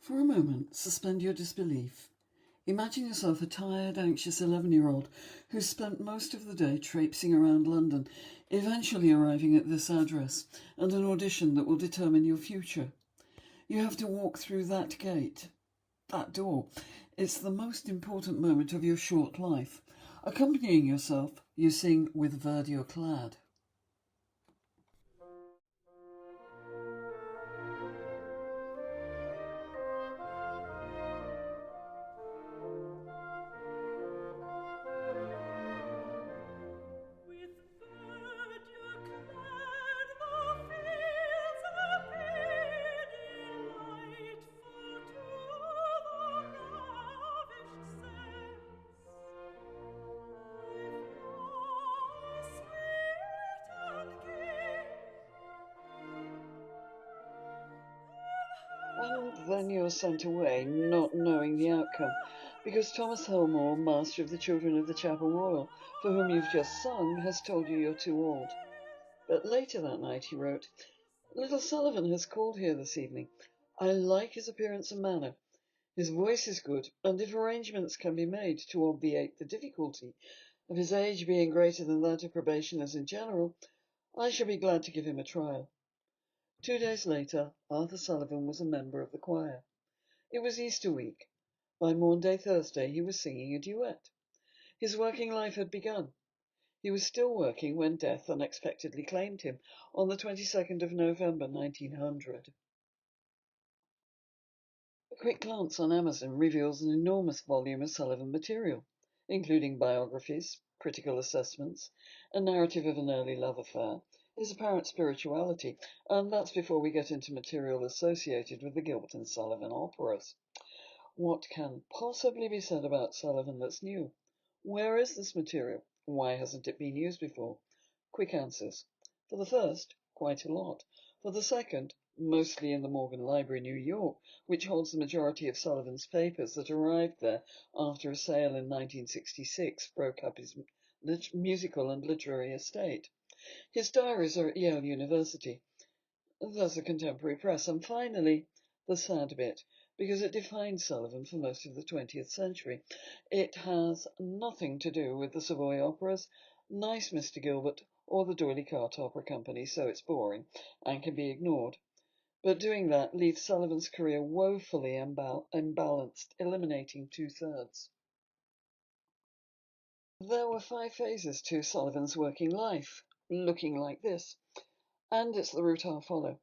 For a moment, suspend your disbelief. Imagine yourself a tired, anxious 11-year-old who's spent most of the day traipsing around London, eventually arriving at this address and an audition that will determine your future. You have to walk through that gate, that door. It's the most important moment of your short life. Accompanying yourself, you sing With Verdure Clad. And then you're sent away, not knowing the outcome, because Thomas Helmore, master of the Children of the Chapel Royal, for whom you've just sung, has told you you're too old. But later that night he wrote, "Little Sullivan has called here this evening. I like his appearance and manner. His voice is good, and if arrangements can be made to obviate the difficulty of his age being greater than that of probationers in general, I shall be glad to give him a trial." 2 days later, Arthur Sullivan was a member of the choir. It was Easter week. By Maunday Thursday he was singing a duet. His working life had begun. He was still working when death unexpectedly claimed him on the 22nd of November 1900. A quick glance on Amazon reveals an enormous volume of Sullivan material, including biographies, critical assessments, a narrative of an early love affair, his apparent spirituality, and that's before we get into material associated with the Gilbert and Sullivan operas. What can possibly be said about Sullivan that's new? Where is this material? Why hasn't it been used before? Quick answers. For the first, quite a lot. For the second, mostly in the Morgan Library, New York, which holds the majority of Sullivan's papers that arrived there after a sale in 1966 broke up his musical and literary estate. His diaries are at Yale University. There's a contemporary press. And finally, the sad bit, because it defined Sullivan for most of the 20th century. It has nothing to do with the Savoy operas, Nice Mr. Gilbert, or the D'Oyly Carte Opera Company, so it's boring and can be ignored. But doing that leaves Sullivan's career woefully imbalanced, eliminating 2/3. There were 5 phases to Sullivan's working life, looking like this, and it's the route I'll follow.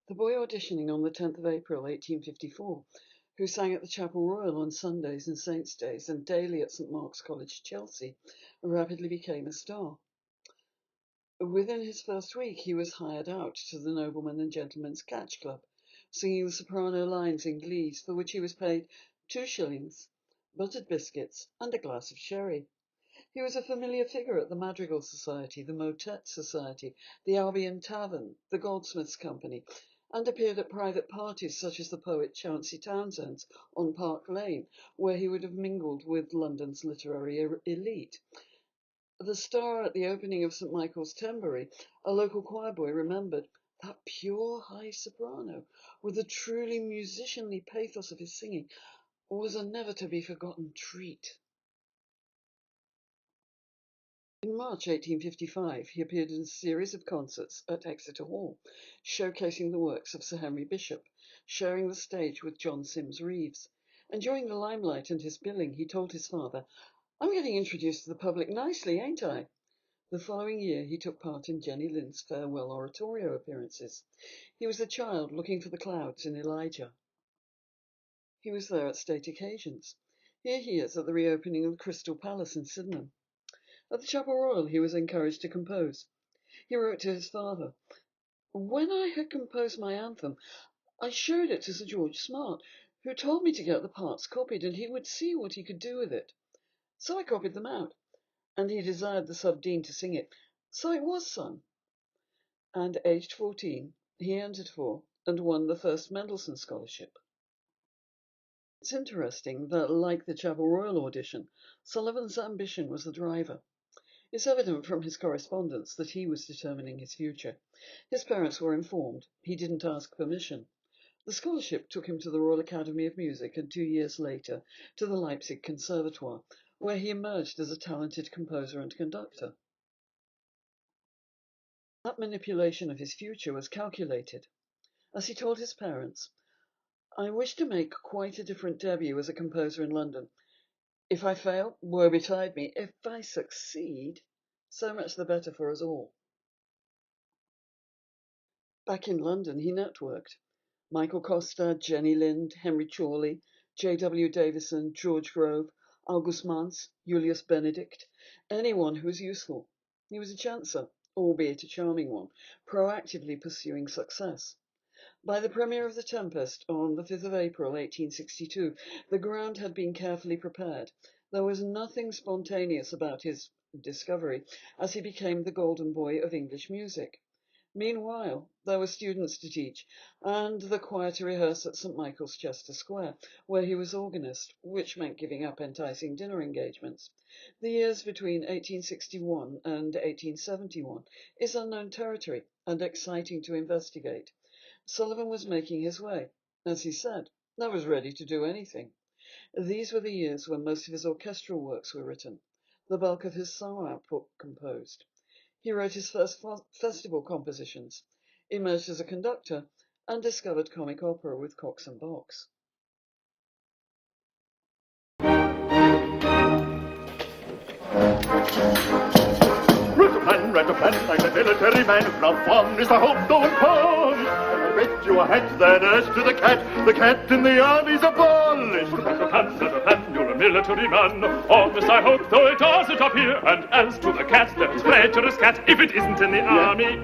The boy auditioning on the 10th of April 1854, who sang at the Chapel Royal on Sundays and Saints' Days and daily at St. Mark's College, Chelsea, rapidly became a star. Within his first week, he was hired out to the Noblemen and Gentlemen's Catch Club, singing the soprano lines in glees, for which he was paid 2 shillings, buttered biscuits, and a glass of sherry. He was a familiar figure at the Madrigal Society, the Motet Society, the Albion Tavern, the Goldsmiths' Company, and appeared at private parties such as the poet Chauncey Townsend's on Park Lane, where he would have mingled with London's literary elite. The star at the opening of St. Michael's Tembury, a local choir boy, remembered that pure high soprano, with the truly musicianly pathos of his singing, was a never-to-be-forgotten treat. In March 1855, he appeared in a series of concerts at Exeter Hall, showcasing the works of Sir Henry Bishop, sharing the stage with John Sims Reeves. And during the limelight and his billing, he told his father, "I'm getting introduced to the public nicely, ain't I?" The following year, he took part in Jenny Lind's farewell oratorio appearances. He was a child looking for the clouds in Elijah. He was there at state occasions. Here he is at the reopening of the Crystal Palace in Sydenham. At the Chapel Royal, he was encouraged to compose. He wrote to his father, "When I had composed my anthem, I showed it to Sir George Smart, who told me to get the parts copied, and he would see what he could do with it. So I copied them out, and he desired the sub-dean to sing it. So it was sung." And aged 14, he entered for and won the first Mendelssohn Scholarship. It's interesting that, like the Chapel Royal audition, Sullivan's ambition was the driver. It's evident from his correspondence that he was determining his future. His parents were informed. He didn't ask permission. The scholarship took him to the Royal Academy of Music and 2 years later to the Leipzig Conservatoire, where he emerged as a talented composer and conductor. That manipulation of his future was calculated. As he told his parents, "I wish to make quite a different debut as a composer in London. If I fail, woe betide me. If I succeed, so much the better for us all." Back in London, he networked. Michael Costa, Jenny Lind, Henry Chorley, J.W. Davison, George Grove, August Mance, Julius Benedict, anyone who was useful. He was a chancer, albeit a charming one, proactively pursuing success. By the premiere of The Tempest on the 5th of April 1862, the ground had been carefully prepared. There was nothing spontaneous about his discovery, as he became the golden boy of English music. Meanwhile, there were students to teach, and the choir to rehearse at St. Michael's, Chester Square, where he was organist, which meant giving up enticing dinner engagements. The years between 1861 and 1871 is unknown territory and exciting to investigate. Sullivan was making his way. As he said, "I was ready to do anything." These were the years when most of his orchestral works were written, the bulk of his song output composed. He wrote his first festival compositions, emerged as a conductor, and discovered comic opera with Cox and Box. Write a plan like a military man. Now one is the hope going polished. I bet you a hat that as to the cat in the army's abolished. Write a plan, you're a military man. Honest I hope, though it doesn't appear. And as to the cat, there's treacherous cat. If it isn't in the army,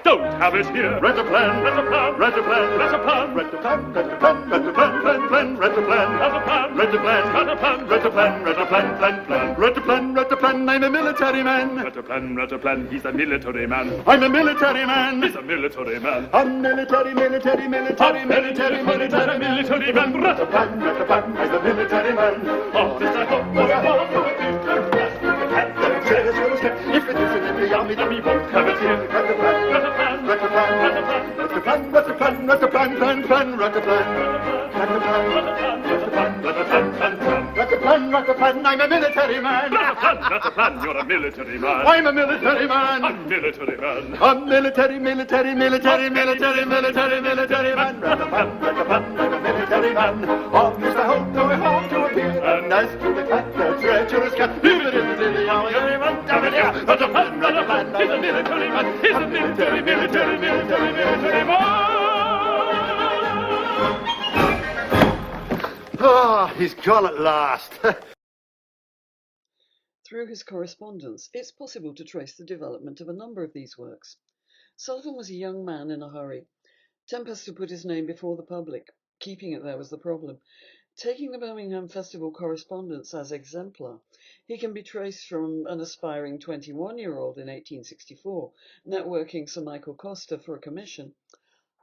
don't have it here. Write a plan, write a plan, write a plan, write a plan, write a plan, write a plan, write a plan, write a plan, write a plan, write a plan, write a plan, write a plan, write a plan, write a plan, write a plan, I'm a military man. Write a plan, he's a military man. I'm a military man. He's a military man. I'm military man. Write a plan, I'm a military man. Honest I hope, though I hope, if it isn't in the army, then we won't have it here. Write a plan, write a plan, write a plan, write a plan, write a plan, write a plan, write a plan, write a plan, write a plan, write a plan, write a plan, write a plan, write a plan, I'm a military man. Write a plan, you're a military man. I'm a military man. I'm military man. I'm military man. Write a plan, I'm a military man. Honest I hope, though I hope to appear. And as to the cat, the treacherous cat, if it isn't in the army, then we won't have it here. Write a plan, he's a military man. He's a military man. Ah, he's gone at last. Through his correspondence, it's possible to trace the development of a number of these works. Sullivan was a young man in a hurry. Tempest had put his name before the public. Keeping it there was the problem. Taking the Birmingham Festival correspondence as exemplar, he can be traced from an aspiring 21-year-old in 1864, networking Sir Michael Costa for a commission.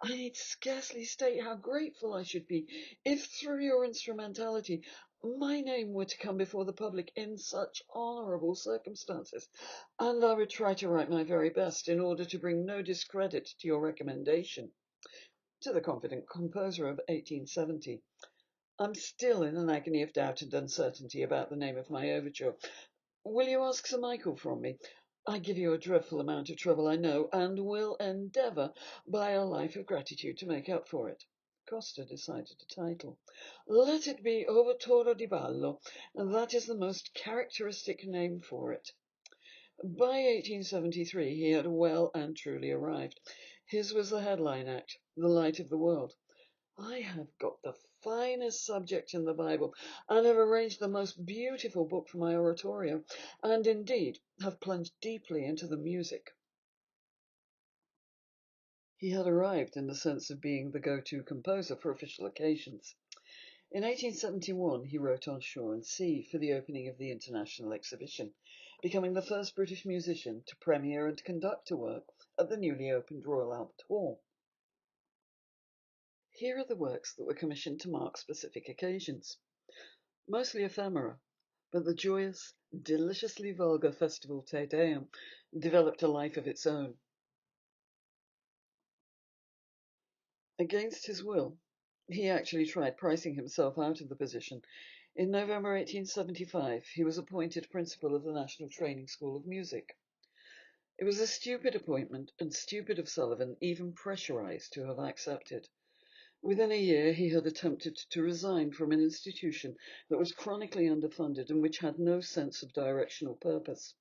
"I need scarcely state how grateful I should be if, through your instrumentality, my name were to come before the public in such honourable circumstances, and I would try to write my very best in order to bring no discredit to your recommendation." To the confident composer of 1870. "I'm still in an agony of doubt and uncertainty about the name of my overture. Will you ask Sir Michael from me? I give you a dreadful amount of trouble, I know, and will endeavour by a life of gratitude to make up for it." Costa decided a title. "Let it be Over Toro di Ballo. That is the most characteristic name for it." By 1873 he had well and truly arrived. His was the headline act, The Light of the World. "I have got the finest subject in the Bible, and have arranged the most beautiful book for my oratorio, and indeed have plunged deeply into the music." He had arrived in the sense of being the go-to composer for official occasions. In 1871 he wrote On Shore and Sea for the opening of the International Exhibition, becoming the first British musician to premiere and conduct a work at the newly opened Royal Albert Hall. Here are the works that were commissioned to mark specific occasions. Mostly ephemera, but the joyous, deliciously vulgar festival Te Deum developed a life of its own. Against his will, He actually tried pricing himself out of the position. In November 1875, he was appointed principal of the National Training School of Music. It was a stupid appointment, and stupid of Sullivan, even pressurized, to have accepted. Within a year, he had attempted to resign from an institution that was chronically underfunded and which had no sense of directional purpose.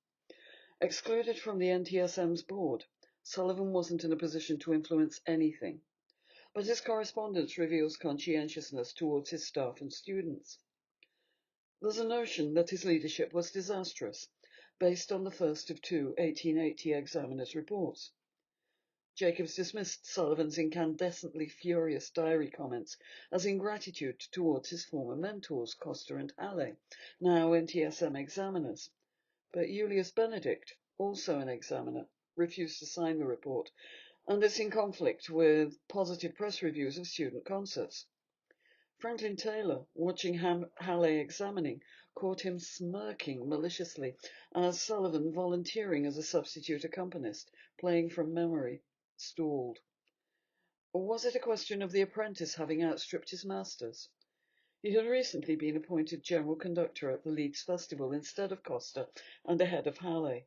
Excluded from the NTSM's board, Sullivan wasn't in a position to influence anything, but his correspondence reveals conscientiousness towards his staff and students. There's a notion that his leadership was disastrous, based on the first of two 1880 examiners' reports. Jacobs dismissed Sullivan's incandescently furious diary comments as ingratitude towards his former mentors, Costa and Halley, now NTSM examiners. But Julius Benedict, also an examiner, refused to sign the report, and it's in conflict with positive press reviews of student concerts. Franklin Taylor, watching Halley examining, caught him smirking maliciously as Sullivan, volunteering as a substitute accompanist, playing from memory, stalled. Or was it a question of the apprentice having outstripped his masters? He had recently been appointed general conductor at the Leeds Festival instead of Costa and ahead of Halley.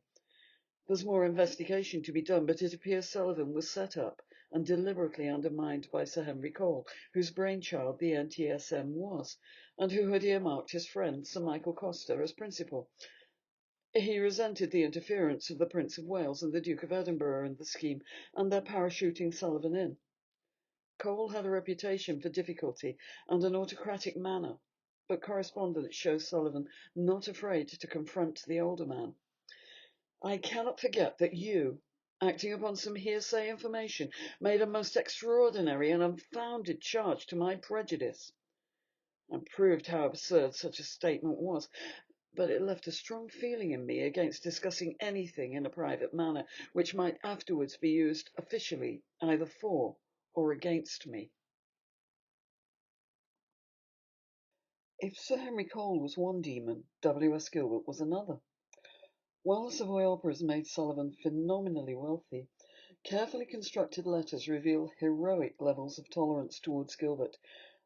There's more investigation to be done, but it appears Sullivan was set up and deliberately undermined by Sir Henry Cole, whose brainchild the NTSM was, and who had earmarked his friend Sir Michael Costa as principal. He resented the interference of the Prince of Wales and the Duke of Edinburgh in the scheme, and their parachuting Sullivan in. Cole had a reputation for difficulty and an autocratic manner, but correspondence shows Sullivan not afraid to confront the older man. I cannot forget that you, acting upon some hearsay information, made a most extraordinary and unfounded charge to my prejudice, and proved how absurd such a statement was, but it left a strong feeling in me against discussing anything in a private manner which might afterwards be used officially either for or against me. If Sir Henry Cole was one demon, W.S. Gilbert was another. While the Savoy operas made Sullivan phenomenally wealthy, carefully constructed letters reveal heroic levels of tolerance towards Gilbert,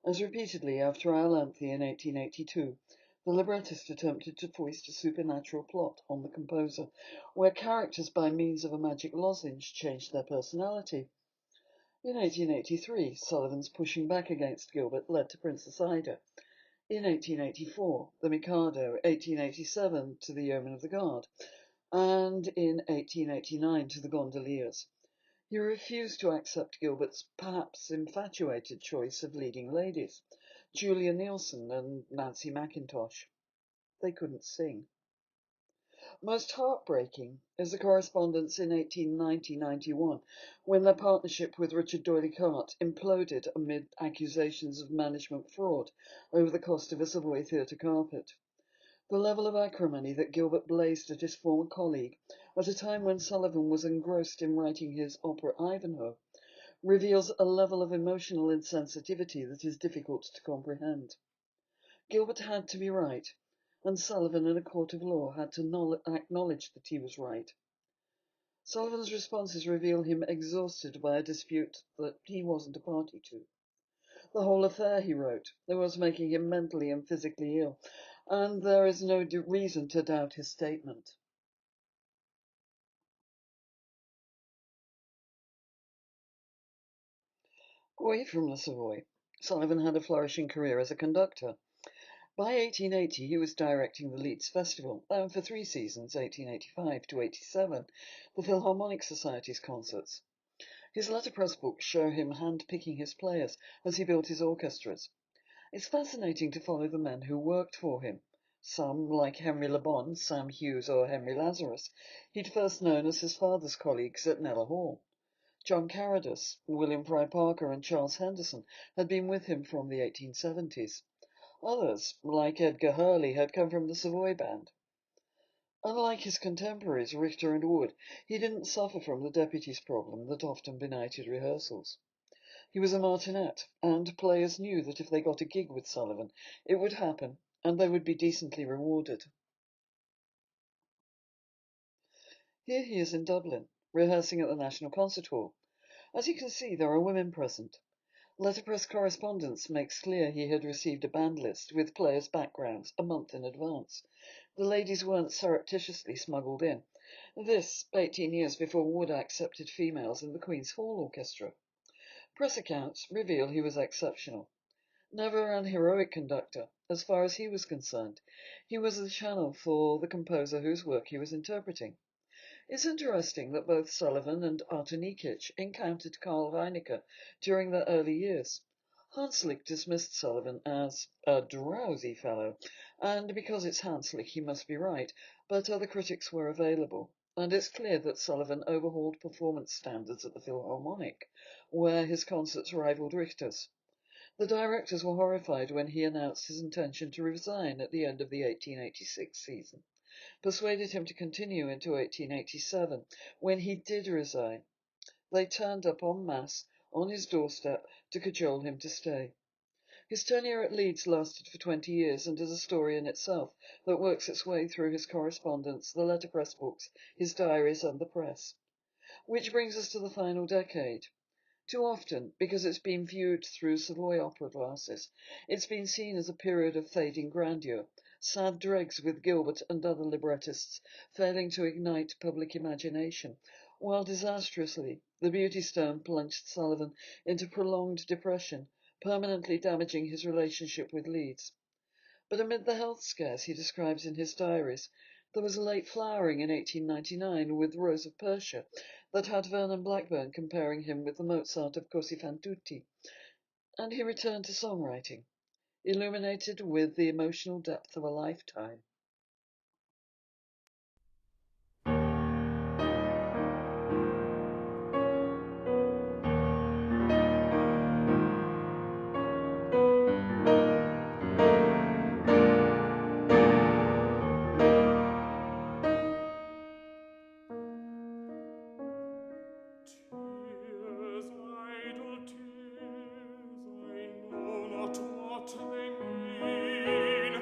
as repeatedly, after Iolanthe in 1882, the librettist attempted to foist a supernatural plot on the composer, where characters by means of a magic lozenge changed their personality. In 1883, Sullivan's pushing back against Gilbert led to Princess Ida. In 1884, The Mikado, 1887 to The Yeoman of the Guard, and in 1889 to The Gondoliers. He refused to accept Gilbert's perhaps infatuated choice of leading ladies, Julia Neilson and Nancy McIntosh. They couldn't sing. Most heartbreaking is the correspondence in 1890-91, when their partnership with Richard D'Oyly Carte imploded amid accusations of management fraud over the cost of a Savoy theatre carpet. The level of acrimony that Gilbert blazed at his former colleague, at a time when Sullivan was engrossed in writing his opera Ivanhoe, reveals a level of emotional insensitivity that is difficult to comprehend. Gilbert had to be right, and Sullivan in a court of law had to acknowledge that he was right. Sullivan's responses reveal him exhausted by a dispute that he wasn't a party to. The whole affair, he wrote, was making him mentally and physically ill, and there is no reason to doubt his statement. Away from the Savoy, Sullivan had a flourishing career as a conductor. By 1880, he was directing the Leeds Festival, and for 3 seasons, 1885 to 87, the Philharmonic Society's concerts. His letterpress books show him hand-picking his players as he built his orchestras. It's fascinating to follow the men who worked for him. Some, like Henry Le Bon, Sam Hughes, or Henry Lazarus, he'd first known as his father's colleagues at Kneller Hall. John Carradus, William Fry Parker, and Charles Henderson had been with him from the 1870s. Others, like Edgar Hurley, had come from the Savoy Band. Unlike his contemporaries, Richter and Wood, he didn't suffer from the deputies problem that often benighted rehearsals. He was a martinet, and players knew that if they got a gig with Sullivan, it would happen, and they would be decently rewarded. Here he is in Dublin, rehearsing at the National Conservatoire. As you can see, there are women present. Letterpress correspondence makes clear he had received a band list with players' backgrounds a month in advance. The ladies weren't surreptitiously smuggled in. This, 18 years before Wood accepted females in the Queen's Hall Orchestra. Press accounts reveal he was exceptional. Never an heroic conductor, as far as he was concerned. He was the channel for the composer whose work he was interpreting. It's interesting that both Sullivan and Artonikic encountered Karl Reinecke during their early years. Hanslick dismissed Sullivan as a drowsy fellow, and because it's Hanslick he must be right, but other critics were available, and it's clear that Sullivan overhauled performance standards at the Philharmonic, where his concerts rivaled Richter's. The directors were horrified when he announced his intention to resign at the end of the 1886 season, persuaded him to continue into 1887, when he did resign. They turned up en masse on his doorstep to cajole him to stay. His tenure at Leeds lasted for 20 years and is a story in itself that works its way through his correspondence, the letterpress books, his diaries, and the press. Which brings us to the final decade. Too often, because it's been viewed through Savoy opera glasses, it's been seen as a period of fading grandeur, sad dregs with Gilbert and other librettists failing to ignite public imagination, while disastrously the Beauty Stone plunged Sullivan into prolonged depression, permanently damaging his relationship with Leeds. But amid the health scares he describes in his diaries, there was a late flowering in 1899 with Rose of Persia that had Vernon Blackburn comparing him with the Mozart of Così fan tutti, and he returned to songwriting, illuminated with the emotional depth of a lifetime. Tears, idle tears, I know not what they mean.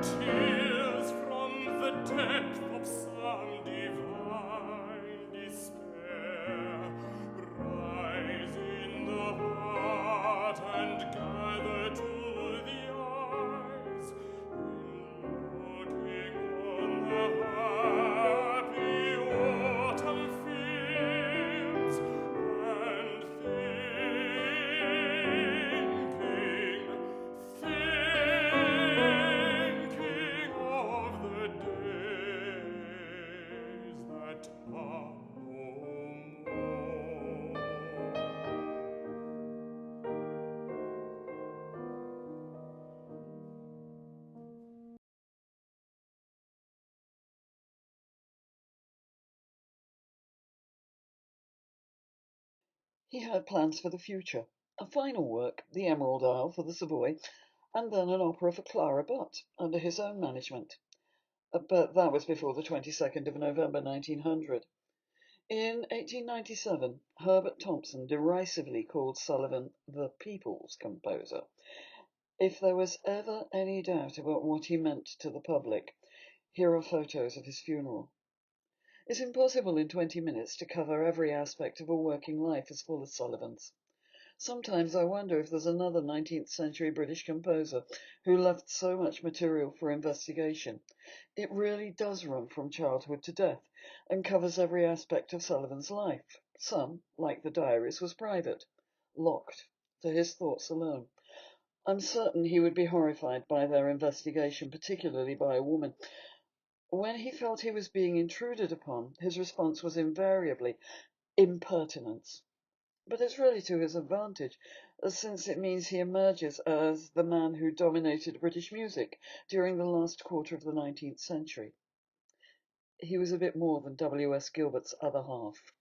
Tears from the depth of some divine despair, rise in the heart and gather to the eyes, in looking on the happy autumn fields, and thinking of the days that come no more. He had plans for the future, a final work, The Emerald Isle, for the Savoy, and then an opera for Clara Butt, under his own management. But that was before the 22nd of November 1900. In 1897, Herbert Thompson derisively called Sullivan the people's composer. If there was ever any doubt about what he meant to the public, here are photos of his funeral. It's impossible in 20 minutes to cover every aspect of a working life as full as Sullivan's. Sometimes I wonder if there's another 19th century British composer who left so much material for investigation. It really does run from childhood to death and covers every aspect of Sullivan's life. Some, like the diaries, was private, locked to his thoughts alone. I'm certain he would be horrified by their investigation, particularly by a woman. When he felt he was being intruded upon, his response was invariably impertinence. But it's really to his advantage, since it means he emerges as the man who dominated British music during the last quarter of the 19th century. He was a bit more than W.S. Gilbert's other half.